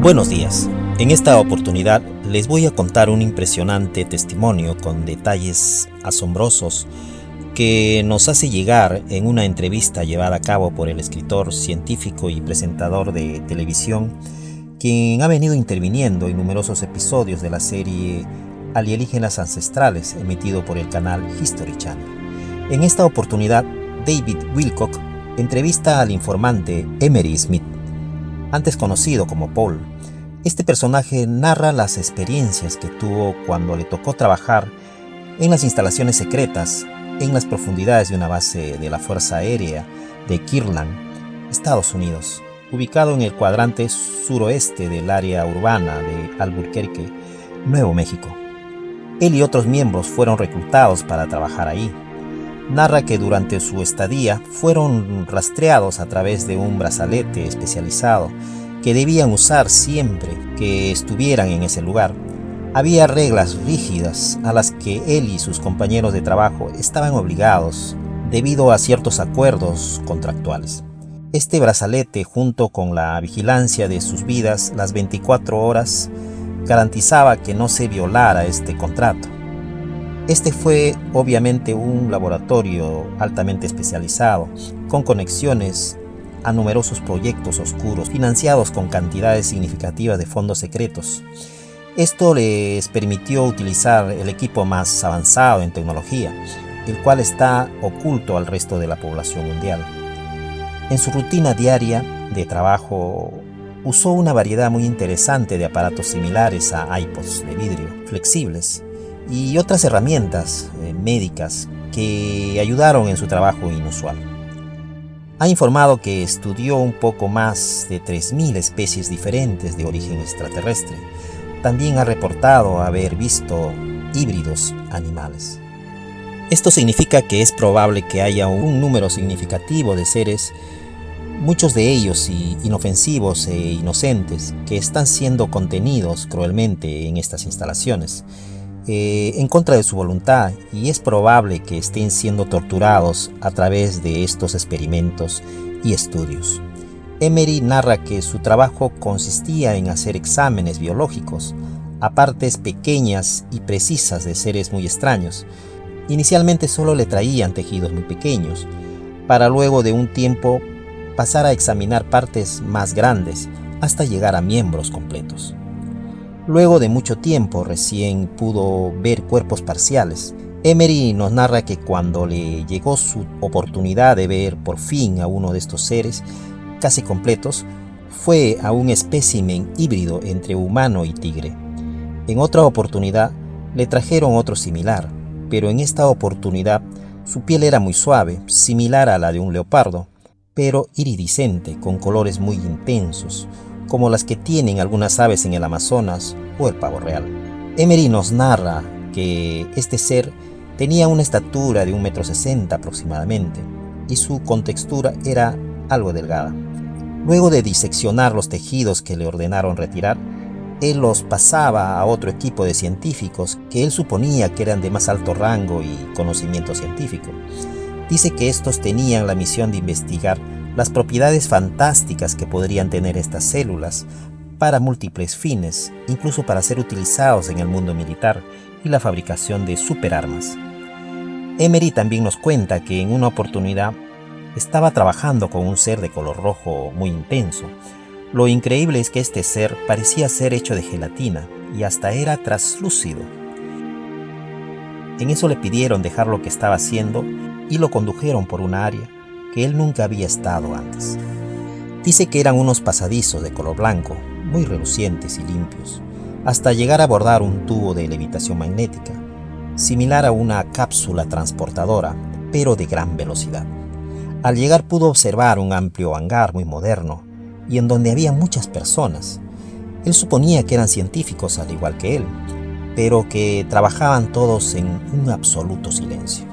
Buenos días. En esta oportunidad les voy a contar un impresionante testimonio con detalles asombrosos que nos hace llegar en una entrevista llevada a cabo por el escritor, científico y presentador de televisión, quien ha venido interviniendo en numerosos episodios de la serie Alienígenas Ancestrales, emitido por el canal History Channel. En esta oportunidad, David Wilcock entrevista al informante Emery Smith, antes conocido como Paul. Este personaje narra las experiencias que tuvo cuando le tocó trabajar en las instalaciones secretas en las profundidades de una base de la Fuerza Aérea de Kirtland, Estados Unidos, ubicado en el cuadrante suroeste del área urbana de Albuquerque, Nuevo México. Él y otros miembros fueron reclutados para trabajar ahí. Narra que durante su estadía fueron rastreados a través de un brazalete especializado que debían usar siempre que estuvieran en ese lugar. Había reglas rígidas a las que él y sus compañeros de trabajo estaban obligados debido a ciertos acuerdos contractuales. Este brazalete, junto con la vigilancia de sus vidas las 24 horas, garantizaba que no se violara este contrato. Este fue obviamente un laboratorio altamente especializado, con conexiones a numerosos proyectos oscuros, financiados con cantidades significativas de fondos secretos. Esto les permitió utilizar el equipo más avanzado en tecnología, el cual está oculto al resto de la población mundial. En su rutina diaria de trabajo, usó una variedad muy interesante de aparatos similares a iPods de vidrio, flexibles, y otras herramientas médicas que ayudaron en su trabajo inusual. Ha informado que estudió un poco más de 3.000 especies diferentes de origen extraterrestre. También ha reportado haber visto híbridos animales. Esto significa que es probable que haya un número significativo de seres, muchos de ellos inofensivos e inocentes, que están siendo contenidos cruelmente en estas instalaciones, en contra de su voluntad, y es probable que estén siendo torturados a través de estos experimentos y estudios. Emery narra que su trabajo consistía en hacer exámenes biológicos a partes pequeñas y precisas de seres muy extraños. Inicialmente solo le traían tejidos muy pequeños, para luego de un tiempo pasar a examinar partes más grandes hasta llegar a miembros completos. Luego de mucho tiempo recién pudo ver cuerpos parciales. Emery nos narra que cuando le llegó su oportunidad de ver por fin a uno de estos seres casi completos, fue a un espécimen híbrido entre humano y tigre. En otra oportunidad le trajeron otro similar, pero en esta oportunidad su piel era muy suave, similar a la de un leopardo, pero iridiscente, con colores muy intensos, como las que tienen algunas aves en el Amazonas o el pavo real. Emery nos narra que este ser tenía una estatura de 1,60 m aproximadamente, y su contextura era algo delgada. Luego de diseccionar los tejidos que le ordenaron retirar, él los pasaba a otro equipo de científicos que él suponía que eran de más alto rango y conocimiento científico. Dice que estos tenían la misión de investigar las propiedades fantásticas que podrían tener estas células para múltiples fines, incluso para ser utilizados en el mundo militar y la fabricación de superarmas. Emery también nos cuenta que en una oportunidad estaba trabajando con un ser de color rojo muy intenso. Lo increíble es que este ser parecía ser hecho de gelatina y hasta era translúcido. En eso le pidieron dejar lo que estaba haciendo y lo condujeron por una área que él nunca había estado antes. Dice que eran unos pasadizos de color blanco, muy relucientes y limpios, hasta llegar a abordar un tubo de levitación magnética, similar a una cápsula transportadora, pero de gran velocidad. Al llegar pudo observar un amplio hangar muy moderno, y en donde había muchas personas. Él suponía que eran científicos al igual que él, pero que trabajaban todos en un absoluto silencio.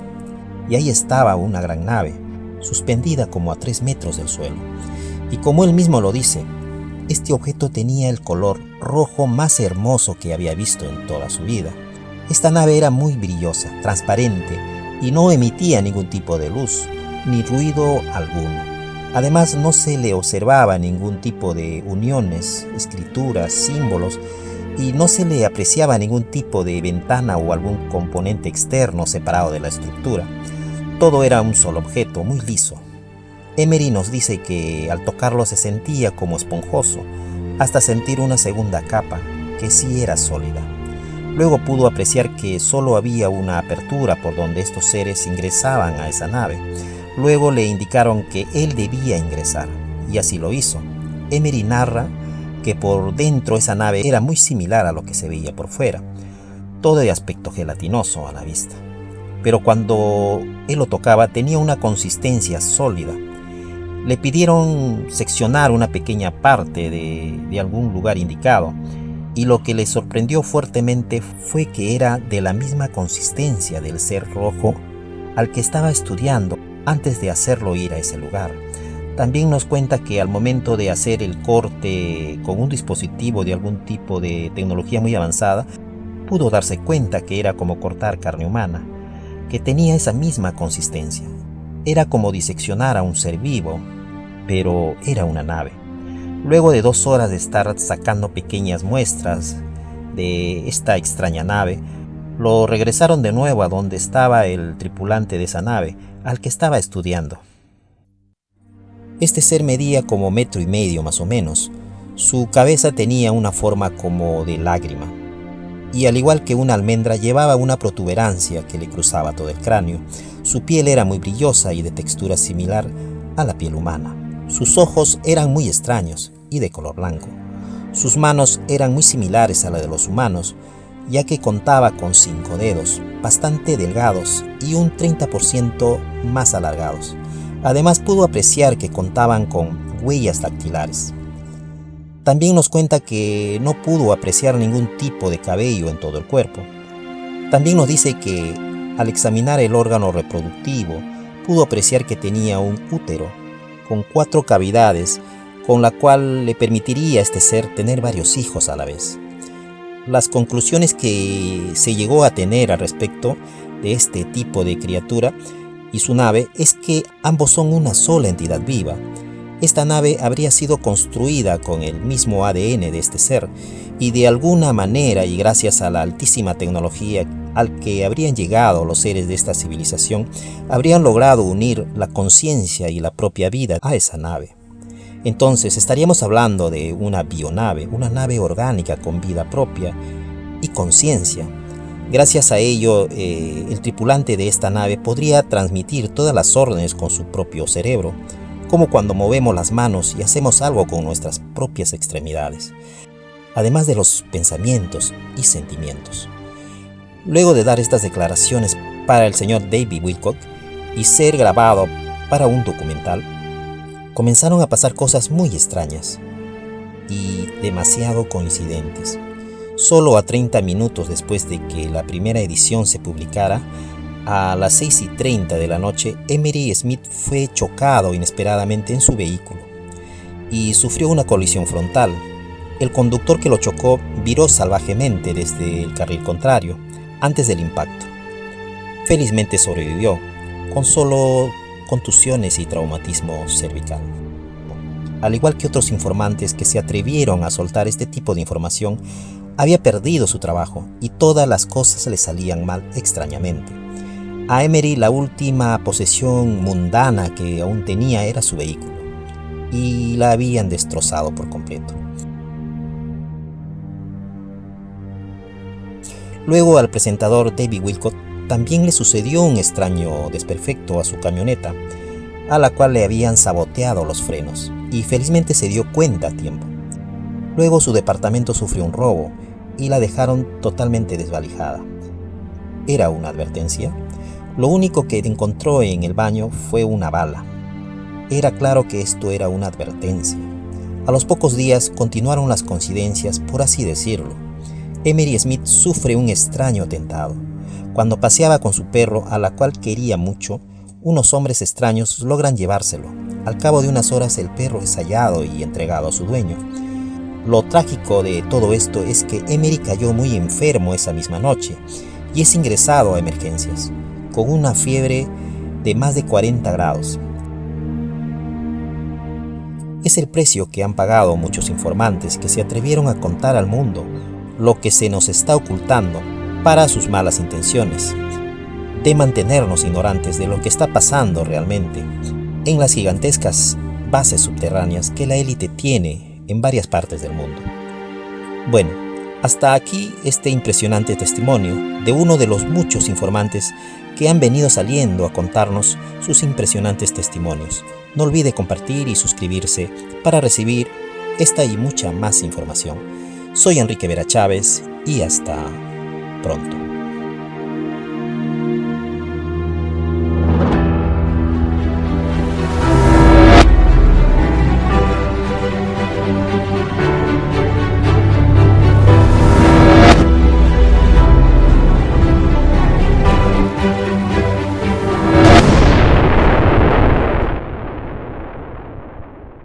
Y ahí estaba una gran nave, suspendida como a 3 metros del suelo. Y como él mismo lo dice, este objeto tenía el color rojo más hermoso que había visto en toda su vida. Esta nave era muy brillosa, transparente, y no emitía ningún tipo de luz, ni ruido alguno. Además, no se le observaba ningún tipo de uniones, escrituras, símbolos, y no se le apreciaba ningún tipo de ventana o algún componente externo separado de la estructura. Todo era un solo objeto, muy liso. Emery nos dice que al tocarlo se sentía como esponjoso, hasta sentir una segunda capa, que sí era sólida. Luego pudo apreciar que solo había una apertura por donde estos seres ingresaban a esa nave. Luego le indicaron que él debía ingresar, y así lo hizo. Emery narra que por dentro esa nave era muy similar a lo que se veía por fuera, todo de aspecto gelatinoso a la vista. Pero cuando él lo tocaba tenía una consistencia sólida. Le pidieron seccionar una pequeña parte de algún lugar indicado, y lo que le sorprendió fuertemente fue que era de la misma consistencia del ser rojo al que estaba estudiando antes de hacerlo ir a ese lugar. También nos cuenta que al momento de hacer el corte con un dispositivo de algún tipo de tecnología muy avanzada, pudo darse cuenta que era como cortar carne humana, que tenía esa misma consistencia. Era como diseccionar a un ser vivo, pero era una nave. Luego de 2 horas de estar sacando pequeñas muestras de esta extraña nave, lo regresaron de nuevo a donde estaba el tripulante de esa nave, al que estaba estudiando. Este ser medía como 1,5 metros más o menos. Su cabeza tenía una forma como de lágrima, y al igual que una almendra llevaba una protuberancia que le cruzaba todo el cráneo. Su piel era muy brillosa y de textura similar a la piel humana. Sus ojos eran muy extraños y de color blanco. Sus manos eran muy similares a la de los humanos, ya que contaba con 5 dedos, bastante delgados y un 30% más alargados. Además pudo apreciar que contaban con huellas dactilares. También nos cuenta que no pudo apreciar ningún tipo de cabello en todo el cuerpo. También nos dice que al examinar el órgano reproductivo, pudo apreciar que tenía un útero con 4 cavidades, con la cual le permitiría a este ser tener varios hijos a la vez. Las conclusiones que se llegó a tener al respecto de este tipo de criatura y su nave es que ambos son una sola entidad viva. Esta nave habría sido construida con el mismo ADN de este ser, y de alguna manera y gracias a la altísima tecnología al que habrían llegado los seres de esta civilización, habrían logrado unir la conciencia y la propia vida a esa nave. Entonces estaríamos hablando de una bionave, una nave orgánica con vida propia y conciencia. Gracias a ello, el tripulante de esta nave podría transmitir todas las órdenes con su propio cerebro, como cuando movemos las manos y hacemos algo con nuestras propias extremidades, además de los pensamientos y sentimientos. Luego de dar estas declaraciones para el señor David Wilcock y ser grabado para un documental, comenzaron a pasar cosas muy extrañas y demasiado coincidentes. Solo a 30 minutos después de que la primera edición se publicara, a las 6:30 de la noche, Emery Smith fue chocado inesperadamente en su vehículo y sufrió una colisión frontal. El conductor que lo chocó viró salvajemente desde el carril contrario antes del impacto. Felizmente sobrevivió, con solo contusiones y traumatismo cervical. Al igual que otros informantes que se atrevieron a soltar este tipo de información, había perdido su trabajo y todas las cosas le salían mal extrañamente. A Emery la última posesión mundana que aún tenía era su vehículo, y la habían destrozado por completo. Luego al presentador David Wilcock también le sucedió un extraño desperfecto a su camioneta, a la cual le habían saboteado los frenos, y felizmente se dio cuenta a tiempo. Luego su departamento sufrió un robo y la dejaron totalmente desvalijada. ¿Era una advertencia? Lo único que encontró en el baño fue una bala. Era claro que esto era una advertencia. A los pocos días continuaron las coincidencias, por así decirlo. Emery Smith sufre un extraño atentado. Cuando paseaba con su perro, a la cual quería mucho, unos hombres extraños logran llevárselo. Al cabo de unas horas el perro es hallado y entregado a su dueño. Lo trágico de todo esto es que Emery cayó muy enfermo esa misma noche y es ingresado a emergencias, con una fiebre de más de 40 grados. Es el precio que han pagado muchos informantes que se atrevieron a contar al mundo lo que se nos está ocultando para sus malas intenciones, de mantenernos ignorantes de lo que está pasando realmente en las gigantescas bases subterráneas que la élite tiene en varias partes del mundo. Bueno, hasta aquí este impresionante testimonio de uno de los muchos informantes que han venido saliendo a contarnos sus impresionantes testimonios. No olvide compartir y suscribirse para recibir esta y mucha más información. Soy Enrique Vera Chávez y hasta pronto.